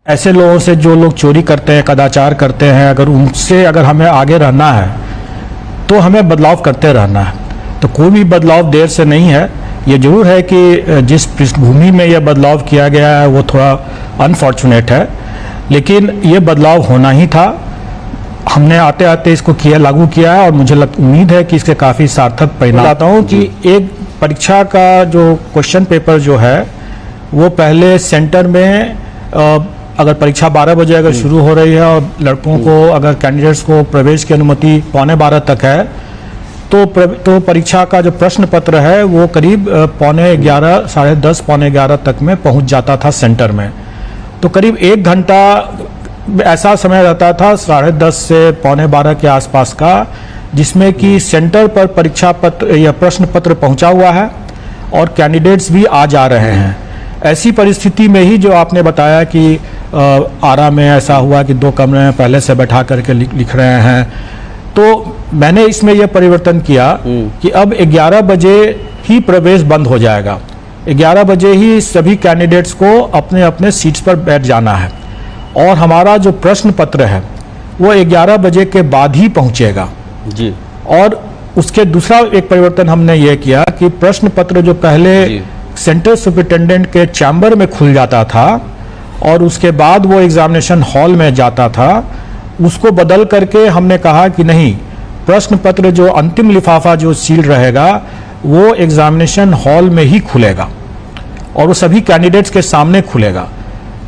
ऐसे लोगों से जो लोग चोरी करते हैं, कदाचार करते हैं, अगर उनसे अगर हमें आगे रहना है तो हमें बदलाव करते रहना है। तो कोई भी बदलाव देर से नहीं है। ये जरूर है कि जिस पृष्ठभूमि में यह बदलाव किया गया है वो थोड़ा अनफॉर्चुनेट है, लेकिन ये बदलाव होना ही था। हमने आते आते इसको लागू किया है और मुझे उम्मीद है कि इसके काफ़ी सार्थक परिणाम। बताता हूँ कि एक परीक्षा का जो क्वेश्चन पेपर जो है वो पहले सेंटर में अगर परीक्षा 12 बजे अगर शुरू हो रही है और लड़कों को अगर कैंडिडेट्स को प्रवेश की अनुमति 11:15 तक है तो परीक्षा का जो प्रश्न पत्र है वो करीब 11:15 साढ़े 10 11:15 तक में पहुंच जाता था सेंटर में। तो करीब 1 घंटा ऐसा समय रहता था 10:30 से 11:15 के आसपास का, जिसमें कि सेंटर पर परीक्षा पत्र या प्रश्न पत्र पहुंचा हुआ है और कैंडिडेट्स भी आ जा रहे हैं। ऐसी परिस्थिति में ही जो आपने बताया कि आरा में ऐसा हुआ कि 2 कमरे में पहले से बैठा करके लिख रहे हैं, तो मैंने इसमें यह परिवर्तन किया कि अब 11 बजे ही प्रवेश बंद हो जाएगा। 11 बजे ही सभी कैंडिडेट्स को अपने अपने सीट्स पर बैठ जाना है और हमारा जो प्रश्न पत्र है वो 11 बजे के बाद ही पहुंचेगा जी। और उसके दूसरा एक परिवर्तन हमने ये किया कि प्रश्न पत्र जो पहले सेंटर सुपरिटेंडेंट के चैम्बर में खुल जाता था और उसके बाद वो एग्जामिनेशन हॉल में जाता था, उसको बदल करके हमने कहा कि नहीं, प्रश्न पत्र जो अंतिम लिफाफा जो सील रहेगा वो एग्जामिनेशन हॉल में ही खुलेगा और वो सभी कैंडिडेट्स के सामने खुलेगा।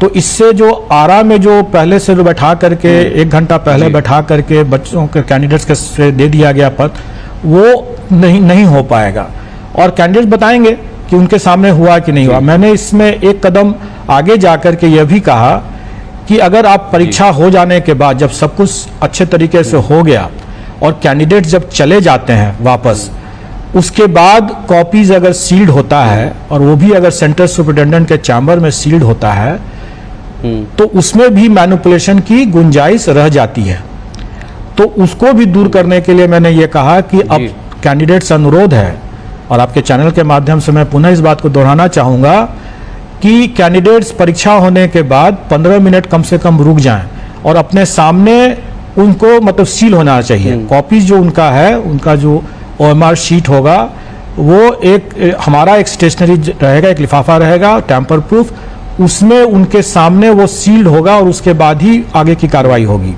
तो इससे जो आरा में जो पहले से जो बैठा करके 1 घंटा पहले बैठा करके बच्चों के कैंडिडेट्स के से दे दिया गया पत्र वो नहीं हो पाएगा और कैंडिडेट्स बताएंगे कि उनके सामने हुआ कि नहीं हुआ। मैंने इसमें एक कदम आगे जाकर के यह भी कहा कि अगर आप परीक्षा हो जाने के बाद जब सब कुछ अच्छे तरीके से हो गया और कैंडिडेट जब चले जाते हैं वापस, उसके बाद कॉपीज अगर सील्ड होता है और वो भी अगर सेंटर सुपरिटेंडेंट के चैम्बर में सील्ड होता है तो उसमें भी मैनिपुलेशन की गुंजाइश रह जाती है। तो उसको भी दूर करने के लिए मैंने ये कहा कि अब कैंडिडेट्स अनुरोध है और आपके चैनल के माध्यम से मैं पुनः इस बात को दोहराना चाहूँगा कि कैंडिडेट्स परीक्षा होने के बाद 15 मिनट कम से कम रुक जाएं और अपने सामने उनको मतलब सील होना चाहिए। कॉपीज जो उनका है, उनका जो OMR शीट होगा वो हमारा एक स्टेशनरी रहेगा, एक लिफाफा रहेगा टैम्पर प्रूफ, उसमें उनके सामने वो सील्ड होगा और उसके बाद ही आगे की कार्रवाई होगी।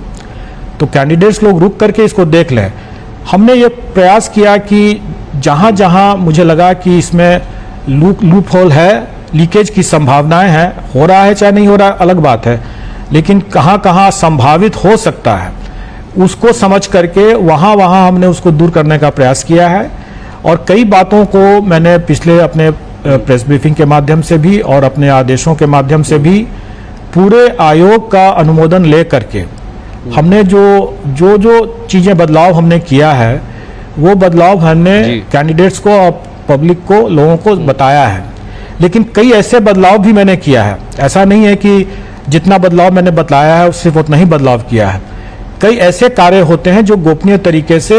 तो कैंडिडेट्स लोग रुक करके इसको देख लें। हमने ये प्रयास किया कि जहाँ जहाँ मुझे लगा कि इसमें लूप होल है, लीकेज की संभावनाएं हैं, हो रहा है चाहे नहीं हो रहा अलग बात है, लेकिन कहाँ कहाँ संभावित हो सकता है उसको समझ करके वहाँ हमने उसको दूर करने का प्रयास किया है। और कई बातों को मैंने पिछले अपने प्रेस ब्रीफिंग के माध्यम से भी और अपने आदेशों के माध्यम से भी पूरे आयोग का अनुमोदन ले करके हमने जो चीज़ें बदलाव हमने किया है वो बदलाव हमने कैंडिडेट्स को और पब्लिक को, लोगों को बताया है। लेकिन कई ऐसे बदलाव भी मैंने किया है, ऐसा नहीं है कि जितना बदलाव मैंने बताया है सिर्फ उतना ही बदलाव किया है। कई ऐसे कार्य होते हैं जो गोपनीय तरीके से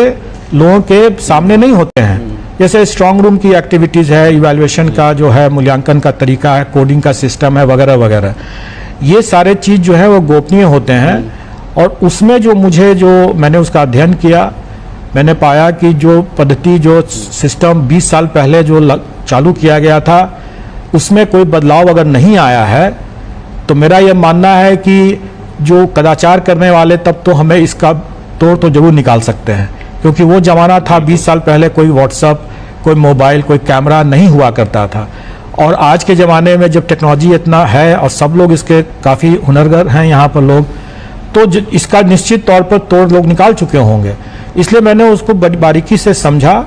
लोगों के सामने नहीं होते हैं, जैसे स्ट्रांग रूम की एक्टिविटीज़ है, इवैल्यूएशन का जो है मूल्यांकन का तरीका है, कोडिंग का सिस्टम है वगैरह वगैरह। ये सारे चीज़ जो है वो गोपनीय होते हैं और उसमें जो मैंने उसका अध्ययन किया, मैंने पाया कि जो पद्धति जो सिस्टम 20 साल पहले जो चालू किया गया था उसमें कोई बदलाव अगर नहीं आया है तो मेरा यह मानना है कि जो कदाचार करने वाले तब तो हमें इसका तोड़ तो जरूर निकाल सकते हैं, क्योंकि वो ज़माना था 20 साल पहले कोई व्हाट्सअप, कोई मोबाइल, कोई कैमरा नहीं हुआ करता था। और आज के ज़माने में जब टेक्नोलॉजी इतना है और सब लोग इसके काफ़ी हुनरगर हैं यहाँ पर लोग, तो इसका निश्चित तौर पर तोड़ लोग निकाल चुके होंगे। इसलिए मैंने उसको बड़ी बारीकी से समझा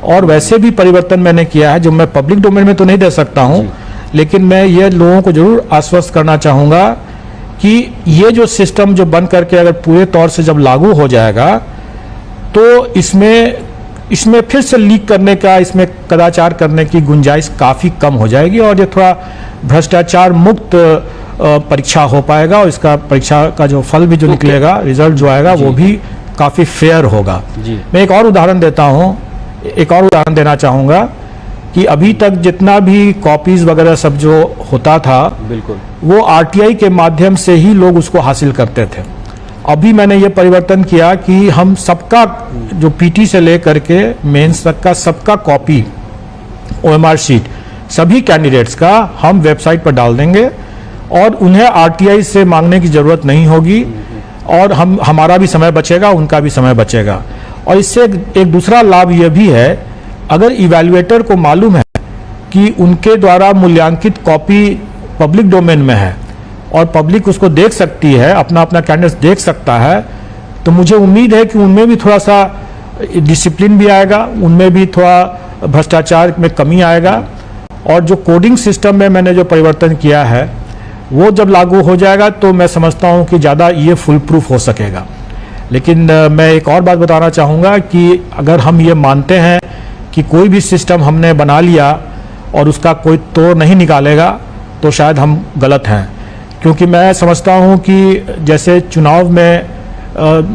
और वैसे भी परिवर्तन मैंने किया है जो मैं पब्लिक डोमेन में तो नहीं दे सकता हूँ, लेकिन मैं ये लोगों को जरूर आश्वस्त करना चाहूँगा कि ये जो सिस्टम जो बन करके अगर पूरे तौर से जब लागू हो जाएगा तो इसमें फिर से लीक करने का, इसमें कदाचार करने की गुंजाइश काफ़ी कम हो जाएगी और ये थोड़ा भ्रष्टाचार मुक्त परीक्षा हो पाएगा और इसका परीक्षा का जो फल भी जो निकलेगा, रिजल्ट जो आएगा वो भी काफ़ी फेयर होगा। मैं एक और उदाहरण देना चाहूँगा कि अभी तक जितना भी कॉपीज वगैरह सब जो होता था, बिल्कुल, वो आरटीआई के माध्यम से ही लोग उसको हासिल करते थे। अभी मैंने ये परिवर्तन किया कि हम सबका जो पीटी से लेकर के मेंस तक का सबका कॉपी ओएमआर शीट सभी कैंडिडेट्स का हम वेबसाइट पर डाल देंगे और उन्हें आरटीआई से मांगने की जरूरत नहीं होगी और हमारा भी समय बचेगा, उनका भी समय बचेगा। और इससे एक दूसरा लाभ यह भी है, अगर इवैल्यूएटर को मालूम है कि उनके द्वारा मूल्यांकित कॉपी पब्लिक डोमेन में है और पब्लिक उसको देख सकती है, अपना अपना कैंडिडेट देख सकता है, तो मुझे उम्मीद है कि उनमें भी थोड़ा सा डिसिप्लिन भी आएगा, उनमें भी थोड़ा भ्रष्टाचार में कमी आएगा। और जो कोडिंग सिस्टम में मैंने जो परिवर्तन किया है वो जब लागू हो जाएगा तो मैं समझता हूं कि ज़्यादा ये फुल प्रूफ हो सकेगा। लेकिन मैं एक और बात बताना चाहूँगा कि अगर हम ये मानते हैं कि कोई भी सिस्टम हमने बना लिया और उसका कोई तोड़ नहीं निकालेगा तो शायद हम गलत हैं, क्योंकि मैं समझता हूं कि जैसे चुनाव में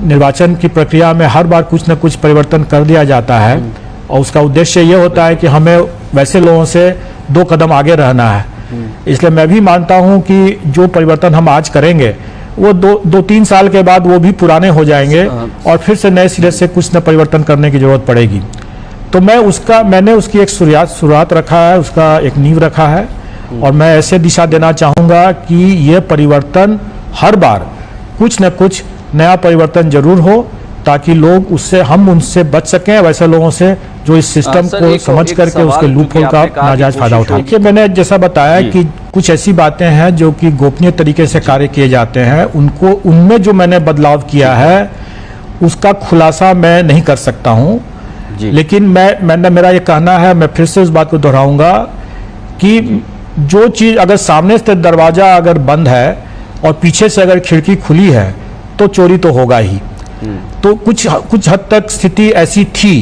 निर्वाचन की प्रक्रिया में हर बार कुछ न कुछ परिवर्तन कर दिया जाता है और उसका उद्देश्य ये होता है कि हमें वैसे लोगों से 2 कदम आगे रहना है। इसलिए मैं भी मानता हूं कि जो परिवर्तन हम आज करेंगे वो 2-3 साल के बाद वो भी पुराने हो जाएंगे और फिर से नए सिरे से कुछ न परिवर्तन करने की जरूरत पड़ेगी। तो मैंने उसकी एक शुरुआत रखा है, उसका एक नींव रखा है और मैं ऐसे दिशा देना चाहूँगा कि ये परिवर्तन हर बार कुछ न कुछ नया परिवर्तन जरूर हो, ताकि लोग हम उनसे बच सकें, वैसे लोगों से जो इस सिस्टम को समझ करके उसके लूपहोल का नाजायज फायदा उठाएं। देखिए, मैंने जैसा बताया कि कुछ ऐसी बातें हैं जो कि गोपनीय तरीके से कार्य किए जाते हैं, उनमें जो मैंने बदलाव किया है उसका खुलासा मैं नहीं कर सकता हूं। लेकिन मेरा ये कहना है, मैं फिर से उस बात को दोहराऊंगा कि जो चीज अगर सामने से दरवाजा अगर बंद है और पीछे से अगर खिड़की खुली है तो चोरी तो होगा ही। तो कुछ हद तक स्थिति ऐसी थी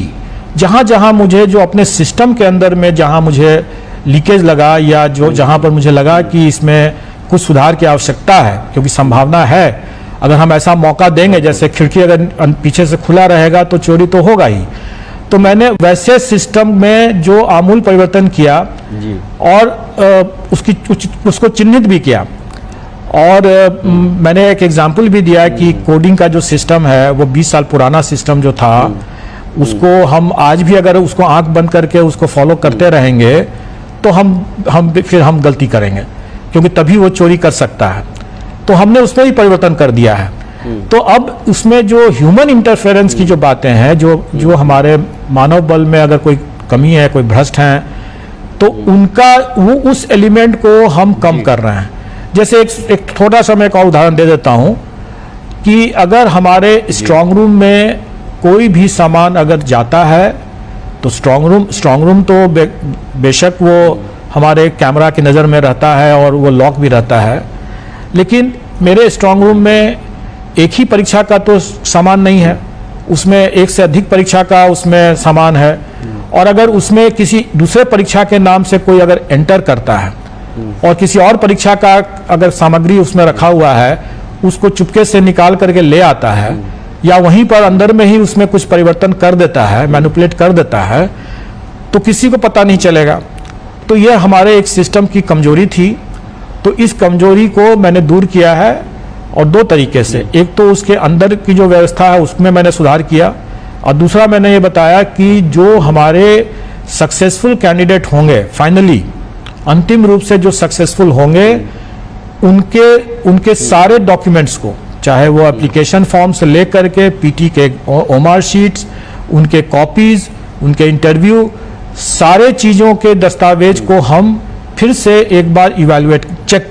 जहां मुझे जो अपने सिस्टम के अंदर में जहां मुझे लीकेज लगा या जहां पर मुझे लगा कि इसमें कुछ सुधार की आवश्यकता है, क्योंकि संभावना है अगर हम ऐसा मौका देंगे, जैसे खिड़की अगर पीछे से खुला रहेगा तो चोरी तो होगा ही। तो मैंने वैसे सिस्टम में जो आमूल परिवर्तन किया और उसको चिन्हित भी किया और मैंने एक एग्जाम्पल भी दिया कि कोडिंग का जो सिस्टम है वो 20 साल पुराना सिस्टम जो था उसको हम आज भी अगर उसको आंख बंद करके उसको फॉलो करते रहेंगे तो फिर हम गलती करेंगे, क्योंकि तभी वो चोरी कर सकता है। तो हमने उसमें ही परिवर्तन कर दिया है। तो अब उसमें जो ह्यूमन इंटरफेरेंस की जो बातें हैं, जो हमारे मानव बल में अगर कोई कमी है, कोई भ्रष्ट हैं, तो उस एलिमेंट को हम कम कर रहे हैं। जैसे एक छोटा सा मैं एक और उदाहरण दे देता हूं कि अगर हमारे स्ट्रांग रूम में कोई भी सामान अगर जाता है तो स्ट्रांग रूम तो बेशक वो हमारे कैमरा की नज़र में रहता है और वो लॉक भी रहता है, लेकिन मेरे स्ट्रांग रूम में एक ही परीक्षा का तो सामान नहीं है, उसमें एक से अधिक परीक्षा का उसमें सामान है। और अगर उसमें किसी दूसरे परीक्षा के नाम से कोई अगर एंटर करता है और किसी और परीक्षा का अगर सामग्री उसमें रखा हुआ है उसको चुपके से निकाल करके ले आता है या वहीं पर अंदर में ही उसमें कुछ परिवर्तन कर देता है, मैनिपुलेट कर देता है, तो किसी को पता नहीं चलेगा। तो यह हमारे एक सिस्टम की कमजोरी थी। तो इस कमजोरी को मैंने दूर किया है और 2 तरीके से, एक तो उसके अंदर की जो व्यवस्था है उसमें मैंने सुधार किया और दूसरा मैंने ये बताया कि जो हमारे सक्सेसफुल कैंडिडेट होंगे, फाइनली अंतिम रूप से जो सक्सेसफुल होंगे, उनके सारे डॉक्यूमेंट्स को, चाहे वो एप्लीकेशन फॉर्म से लेकर के पीटी के ओएमआर शीट्स, उनके कॉपीज, उनके इंटरव्यू, सारे चीज़ों के दस्तावेज को हम फिर से एक बार इवैल्यूएट चेक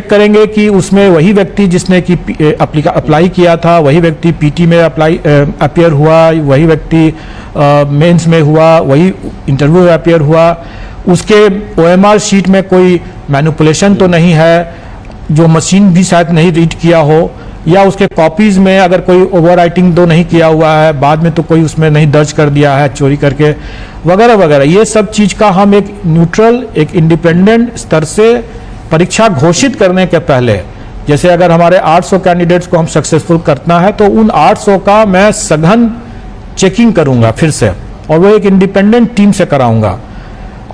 करेंगे कि उसमें वही व्यक्ति जिसने कि अप्लाई किया था, वही व्यक्ति पीटी में अपीयर हुआ, वही व्यक्ति मेंस में हुआ, वही इंटरव्यू में अपीयर हुआ, उसके ओएमआर शीट में कोई मैनिपुलेशन तो नहीं है, जो मशीन भी शायद नहीं रीड किया हो, या उसके कॉपीज में अगर कोई ओवरराइटिंग तो नहीं किया हुआ है, बाद में तो कोई उसमें नहीं दर्ज कर दिया है चोरी करके, वगैरह वगैरह। ये सब चीज का हम एक न्यूट्रल, एक इंडिपेंडेंट स्तर से परीक्षा घोषित करने के पहले, जैसे अगर हमारे 800 कैंडिडेट्स को हम सक्सेसफुल करना है तो उन 800 का मैं सघन चेकिंग करूंगा फिर से और वो एक इंडिपेंडेंट टीम से कराऊंगा,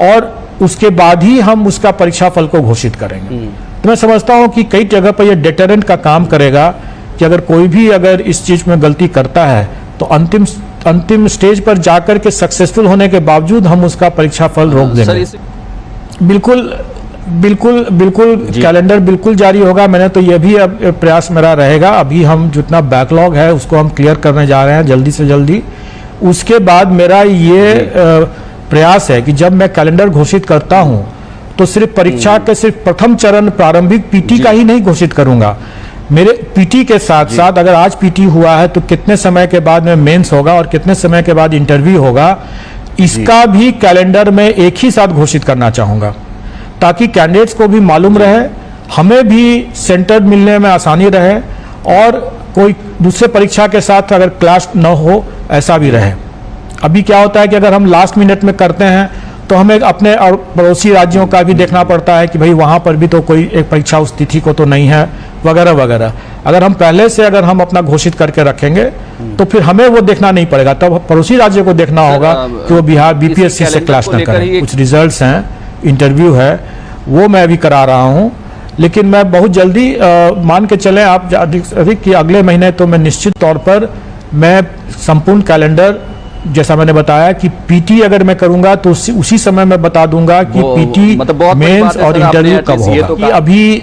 और उसके बाद ही हम उसका परीक्षा फल को घोषित करेंगे। तो मैं समझता हूं कि कई जगह पर यह डेटरेंट का काम करेगा कि अगर कोई भी अगर इस चीज में गलती करता है तो अंतिम स्टेज पर जाकर के सक्सेसफुल होने के बावजूद हम उसका परीक्षा फल रोक देंगे। बिल्कुल कैलेंडर बिल्कुल जारी होगा। मैंने तो यह भी अब प्रयास मेरा रहेगा, अभी हम जितना बैकलॉग है उसको हम क्लियर करने जा रहे हैं जल्दी से जल्दी। उसके बाद मेरा ये प्रयास है कि जब मैं कैलेंडर घोषित करता हूं तो सिर्फ परीक्षा के सिर्फ प्रथम चरण प्रारंभिक पीटी का ही नहीं घोषित करूंगा। मेरे पीटी के साथ साथ अगर आज पीटी हुआ है तो कितने समय के बाद में मेंस होगा और कितने समय के बाद इंटरव्यू होगा, इसका भी कैलेंडर में एक ही साथ घोषित करना चाहूंगा, ताकि कैंडिडेट्स को भी मालूम रहे, हमें भी सेंटर मिलने में आसानी रहे, और कोई दूसरे परीक्षा के साथ अगर क्लास न हो ऐसा भी रहे। अभी क्या होता है कि अगर हम लास्ट मिनट में करते हैं तो हमें अपने और पड़ोसी राज्यों का भी देखना पड़ता है कि भाई वहाँ पर भी तो कोई एक परीक्षा उस तिथि को तो नहीं है, वगैरह वगैरह। अगर हम पहले से अगर हम अपना घोषित करके रखेंगे तो फिर हमें वो देखना नहीं पड़ेगा, तब पड़ोसी राज्य को देखना होगा कि वो बिहार बीपीएससी से क्लास न करें। कुछ रिजल्ट्स हैं, इंटरव्यू है, वो मैं अभी करा रहा हूँ, लेकिन मैं बहुत जल्दी मान के चलें आप अधिक कि अगले महीने तो मैं निश्चित तौर पर मैं संपूर्ण कैलेंडर, जैसा मैंने बताया कि पीटी अगर मैं करूंगा तो उसी समय मैं बता दूंगा कि पीटी मतलब मेंस और इंटरव्यू कब होगा। तो अभी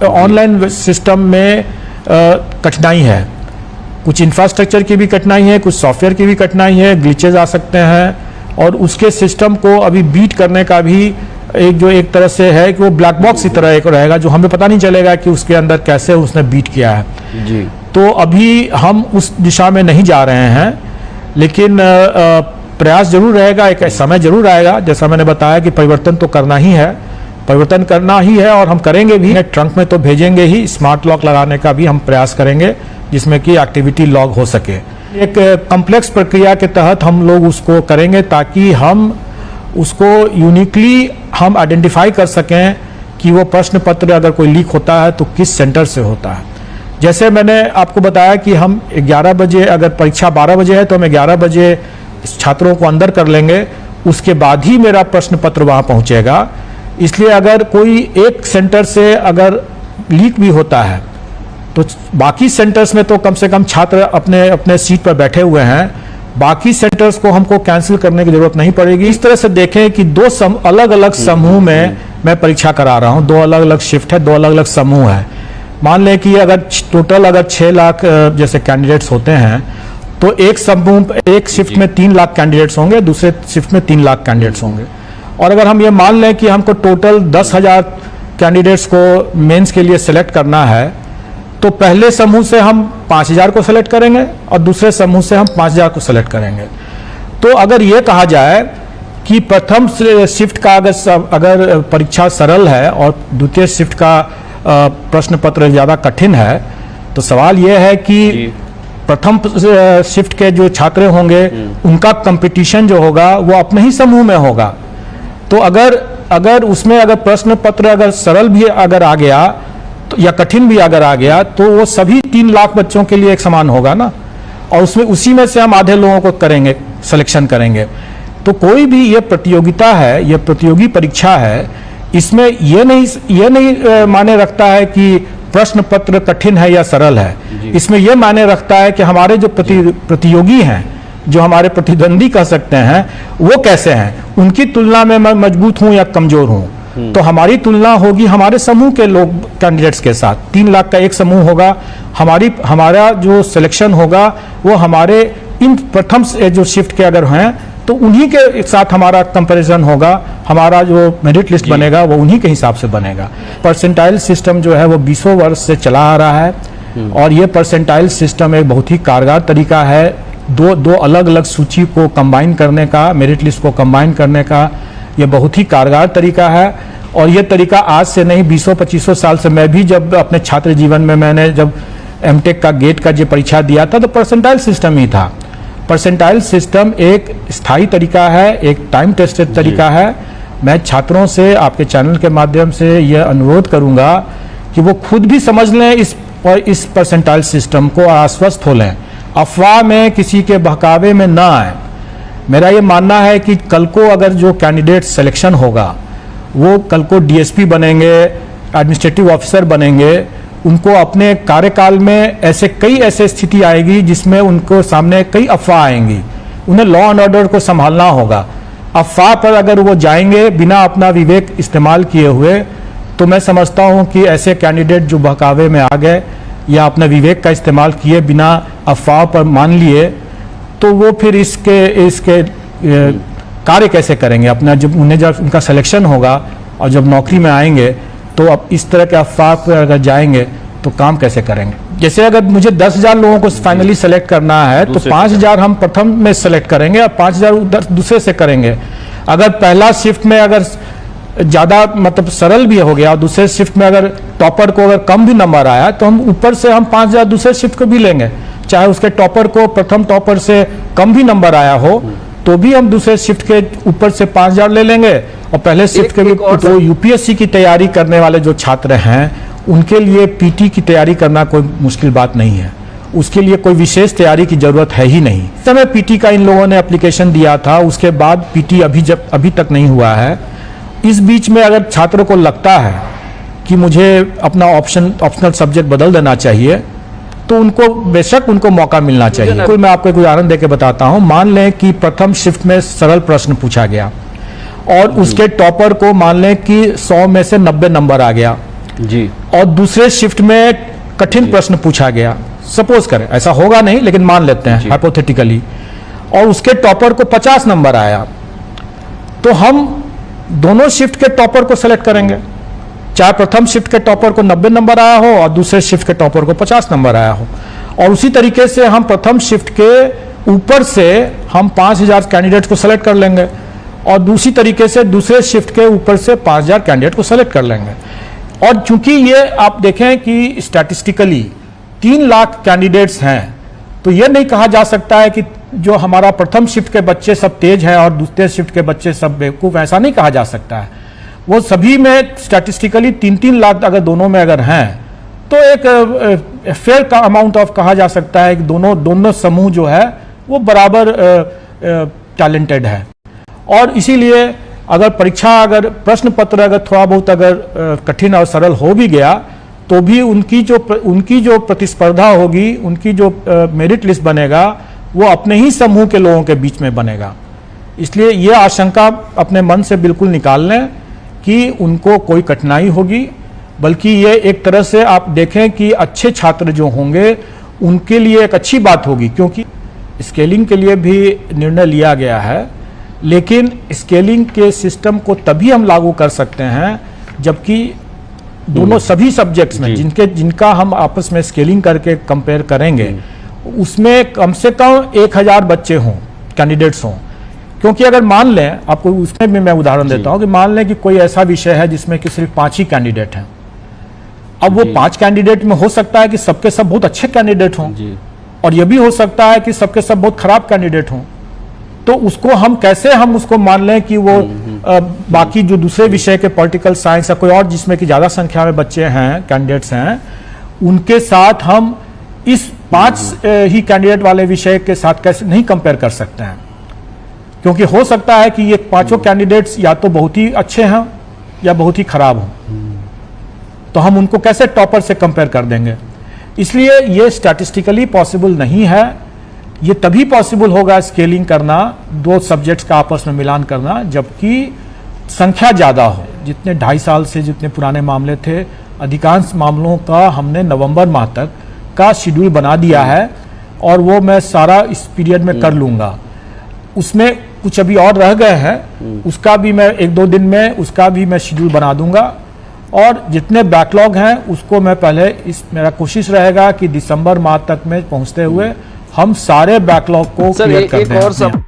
ऑनलाइन सिस्टम में कठिनाई है, कुछ इंफ्रास्ट्रक्चर की भी कठिनाई है, कुछ सॉफ्टवेयर की भी कठिनाई है, ग्लिचेज आ सकते हैं, और उसके सिस्टम को अभी बीट करने का भी एक तरह से है कि वो ब्लैक बॉक्स की तरह एक रहेगा, जो हमें पता नहीं चलेगा कि उसके अंदर कैसे उसने बीट किया है जी। तो अभी हम उस दिशा में नहीं जा रहे हैं, लेकिन प्रयास जरूर रहेगा, एक समय जरूर आएगा, जैसा मैंने बताया कि परिवर्तन तो करना ही है, परिवर्तन करना ही है, और हम करेंगे भी। ट्रंक में तो भेजेंगे ही, स्मार्ट लॉक लगाने का भी हम प्रयास करेंगे जिसमें कि एक्टिविटी लॉग हो सके। एक कॉम्प्लेक्स प्रक्रिया के तहत हम लोग उसको करेंगे ताकि हम उसको यूनिकली हम आइडेंटिफाई कर सकें कि वो प्रश्न पत्र अगर कोई लीक होता है तो किस सेंटर से होता है। जैसे मैंने आपको बताया कि हम 11 बजे, अगर परीक्षा 12 बजे है तो हम 11 बजे छात्रों को अंदर कर लेंगे, उसके बाद ही मेरा प्रश्न पत्र वहाँ पहुँचेगा। इसलिए अगर कोई एक सेंटर से अगर लीक भी होता है तो बाकी सेंटर्स में तो कम से कम छात्र अपने अपने सीट पर बैठे हुए हैं, बाकी सेंटर्स को हमको कैंसिल करने की जरूरत नहीं पड़ेगी। इस तरह से देखें कि दो अलग अलग समूह में मैं परीक्षा करा रहा हूँ, 2 अलग अलग शिफ्ट है, 2 अलग अलग समूह है। मान लें कि अगर टोटल अगर 6 लाख जैसे कैंडिडेट्स होते हैं तो एक समूह, एक शिफ्ट में 3 लाख कैंडिडेट्स होंगे, दूसरे शिफ्ट में 3 लाख कैंडिडेट्स होंगे। और अगर हम ये मान लें कि हमको टोटल 10,000 कैंडिडेट्स को मेंस के लिए सिलेक्ट करना है, तो पहले समूह से हम 5,000 को सिलेक्ट करेंगे और दूसरे समूह से हम 5,000 को सिलेक्ट करेंगे। तो अगर ये कहा जाए कि प्रथम शिफ्ट का अगर परीक्षा सरल है और द्वितीय शिफ्ट का प्रश्न पत्र ज़्यादा कठिन है, तो सवाल यह है कि प्रथम शिफ्ट के जो छात्र होंगे उनका कंपटीशन जो होगा वो अपने ही समूह में होगा। तो अगर उसमें अगर प्रश्न पत्र अगर सरल भी अगर आ गया तो या कठिन भी अगर आ गया तो वो सभी 3 लाख बच्चों के लिए एक समान होगा ना, और उसमें उसी में से हम आधे लोगों को करेंगे, सिलेक्शन करेंगे। तो कोई भी ये प्रतियोगिता है, ये प्रतियोगी परीक्षा है, इसमें ये नहीं माने रखता है कि प्रश्न पत्र कठिन है या सरल है। इसमें यह माने रखता है कि हमारे जो प्रतियोगी हैं, जो हमारे प्रतिद्वंदी कह सकते हैं, वो कैसे हैं, उनकी तुलना में मैं मजबूत हूं या कमजोर हूं। तो तुलना होगी हमारे समूह के लोग कैंडिडेट्स के साथ। 3 लाख का एक समूह होगा, हमारा जो सिलेक्शन होगा वो हमारे इन प्रथम जो शिफ्ट के अगर हैं तो उन्हीं के साथ हमारा कंपैरिजन होगा, हमारा जो मेरिट लिस्ट बनेगा वो उन्हीं के हिसाब से बनेगा। परसेंटाइल सिस्टम जो है वो 20 वर्ष से चला आ रहा है, और ये परसेंटाइल सिस्टम एक बहुत ही कारगर तरीका है दो अलग अलग सूची को कंबाइन करने का, मेरिट लिस्ट को कंबाइन करने का। ये बहुत ही कारगर तरीका है, और ये तरीका आज से नहीं 20-25 साल से, मैं भी जब अपने छात्र जीवन में मैंने जब एमटेक का गेट का जो परीक्षा दिया था तो परसेंटाइल सिस्टम ही था। परसेंटाइल सिस्टम एक स्थायी तरीका है, एक टाइम टेस्टेड तरीका है। मैं छात्रों से आपके चैनल के माध्यम से यह अनुरोध करूंगा कि वो खुद भी समझ लें इस परसेंटाइल सिस्टम को, आश्वस्त हो लें, अफवाह में किसी के बहकावे में ना आए। मेरा ये मानना है कि कल को अगर जो कैंडिडेट सिलेक्शन होगा वो कल को डीएसपी बनेंगे, एडमिनिस्ट्रेटिव ऑफिसर बनेंगे, उनको अपने कार्यकाल में कई ऐसे स्थिति आएगी जिसमें उनको सामने कई अफवाह आएंगी, उन्हें लॉ एंड ऑर्डर को संभालना होगा। अफवाह पर अगर वो जाएंगे बिना अपना विवेक इस्तेमाल किए हुए, तो मैं समझता हूं कि ऐसे कैंडिडेट जो बहकावे में आ गए या अपने विवेक का इस्तेमाल किए बिना अफवाह पर मान लिए, तो वो फिर इसके कार्य कैसे करेंगे अपना, जब उनका सिलेक्शन होगा और जब नौकरी में आएंगे तो अब इस तरह के अफवाह पर अगर जाएंगे तो काम कैसे करेंगे। जैसे अगर मुझे 10,000 लोगों को फाइनली सेलेक्ट करना है तो 5,000 हम प्रथम में सेलेक्ट करेंगे और 5,000 दूसरे से करेंगे। अगर पहला शिफ्ट में अगर ज्यादा मतलब सरल भी हो गया और दूसरे शिफ्ट में अगर टॉपर को अगर कम भी नंबर आया तो हम ऊपर से हम 5,000 दूसरे शिफ्ट को भी लेंगे, चाहे उसके टॉपर को प्रथम टॉपर से कम भी नंबर आया हो तो भी हम दूसरे शिफ्ट के ऊपर से 5,000 ले लेंगे। और पहले शिफ्ट के भी तो यूपीएससी की तैयारी करने वाले जो छात्र हैं उनके लिए पीटी की तैयारी करना कोई मुश्किल बात नहीं है, उसके लिए कोई विशेष तैयारी की जरूरत है ही नहीं। इस समय पीटी का इन लोगों ने एप्लीकेशन दिया था, उसके बाद पीटी अभी तक नहीं हुआ है। इस बीच में अगर छात्र को लगता है कि मुझे अपना ऑप्शनल सब्जेक्ट बदल देना चाहिए तो उनको बेशक उनको मौका मिलना चाहिए। कोई मैं आपको एक उदाहरण देके बताता हूं। मान लें कि प्रथम शिफ्ट में सरल प्रश्न पूछा गया और उसके टॉपर को मान लें कि 100 में से 90 नंबर आ गया जी, और दूसरे शिफ्ट में कठिन प्रश्न पूछा गया, सपोज करें, ऐसा होगा नहीं लेकिन मान लेते हैं हाइपोथेटिकली, और उसके टॉपर को 50 नंबर आया, तो हम दोनों शिफ्ट के टॉपर को सेलेक्ट करेंगे, चाहे प्रथम शिफ्ट के टॉपर को 90 नंबर आया हो और दूसरे शिफ्ट के टॉपर को 50 नंबर आया हो। और उसी तरीके से हम प्रथम शिफ्ट के ऊपर से हम 5,000 कैंडिडेट को सेलेक्ट कर लेंगे और दूसरी तरीके से दूसरे शिफ्ट के ऊपर से 5,000 कैंडिडेट को सेलेक्ट कर लेंगे। और चूंकि ये आप देखें कि स्टैटिस्टिकली 3 लाख कैंडिडेट्स हैं, तो ये नहीं कहा जा सकता है कि जो हमारा प्रथम शिफ्ट के बच्चे सब तेज हैं और दूसरे शिफ्ट के बच्चे सब बेवकूफ, ऐसा नहीं कहा जा सकता है। वो सभी में स्टैटिस्टिकली 3-3 लाख अगर दोनों में अगर हैं तो एक फेयर का अमाउंट ऑफ कहा जा सकता है कि दोनों समूह जो है वो बराबर टैलेंटेड है। और इसीलिए अगर परीक्षा अगर प्रश्न पत्र अगर थोड़ा बहुत अगर कठिन और सरल हो भी गया तो भी उनकी जो प्रतिस्पर्धा होगी, उनकी जो मेरिट लिस्ट बनेगा वो अपने ही समूह के लोगों के बीच में बनेगा। इसलिए ये आशंका अपने मन से बिल्कुल निकाल लें कि उनको कोई कठिनाई होगी, बल्कि ये एक तरह से आप देखें कि अच्छे छात्र जो होंगे उनके लिए एक अच्छी बात होगी, क्योंकि स्केलिंग के लिए भी निर्णय लिया गया है। लेकिन स्केलिंग के सिस्टम को तभी हम लागू कर सकते हैं जबकि दोनों सभी सब्जेक्ट्स में जिनका हम आपस में स्केलिंग करके कंपेयर करेंगे उसमें कम से कम 1,000 बच्चे हों, कैंडिडेट्स हों। क्योंकि अगर मान लें, आपको उसमें भी मैं उदाहरण देता हूं कि मान लें कि कोई ऐसा विषय है जिसमें कि सिर्फ 5 ही कैंडिडेट हैं। अब वो 5 कैंडिडेट में हो सकता है कि सबके सब बहुत अच्छे कैंडिडेट हों और यह भी हो सकता है कि सबके सब बहुत खराब कैंडिडेट हों। तो उसको हम कैसे उसको मान लें कि वो बाकी जो दूसरे विषय के पॉलिटिकल साइंस या कोई और जिसमें कि ज्यादा संख्या में बच्चे हैं, कैंडिडेट्स हैं, उनके साथ हम इस 5 ही कैंडिडेट वाले विषय के साथ कैसे नहीं कंपेयर कर सकते हैं। क्योंकि हो सकता है कि ये 5 कैंडिडेट्स या तो बहुत ही अच्छे हैं या बहुत ही खराब हों, तो हम उनको कैसे टॉपर से कंपेयर कर देंगे। इसलिए ये स्टैटिस्टिकली पॉसिबल नहीं है। ये तभी पॉसिबल होगा स्केलिंग करना, 2 सब्जेक्ट्स का आपस में मिलान करना, जबकि संख्या ज्यादा हो। जितने 2.5 साल से जितने पुराने मामले थे, अधिकांश मामलों का हमने नवंबर माह तक का शेड्यूल बना दिया है और वो मैं सारा इस पीरियड में कर लूंगा। उसमें कुछ अभी और रह गए हैं, उसका भी मैं 1-2 दिन में उसका भी मैं शेड्यूल बना दूंगा। और जितने बैकलॉग हैं उसको मैं पहले मेरा कोशिश रहेगा कि दिसंबर माह तक में पहुंचते हुए हम सारे बैकलॉग को क्लियर कर दें।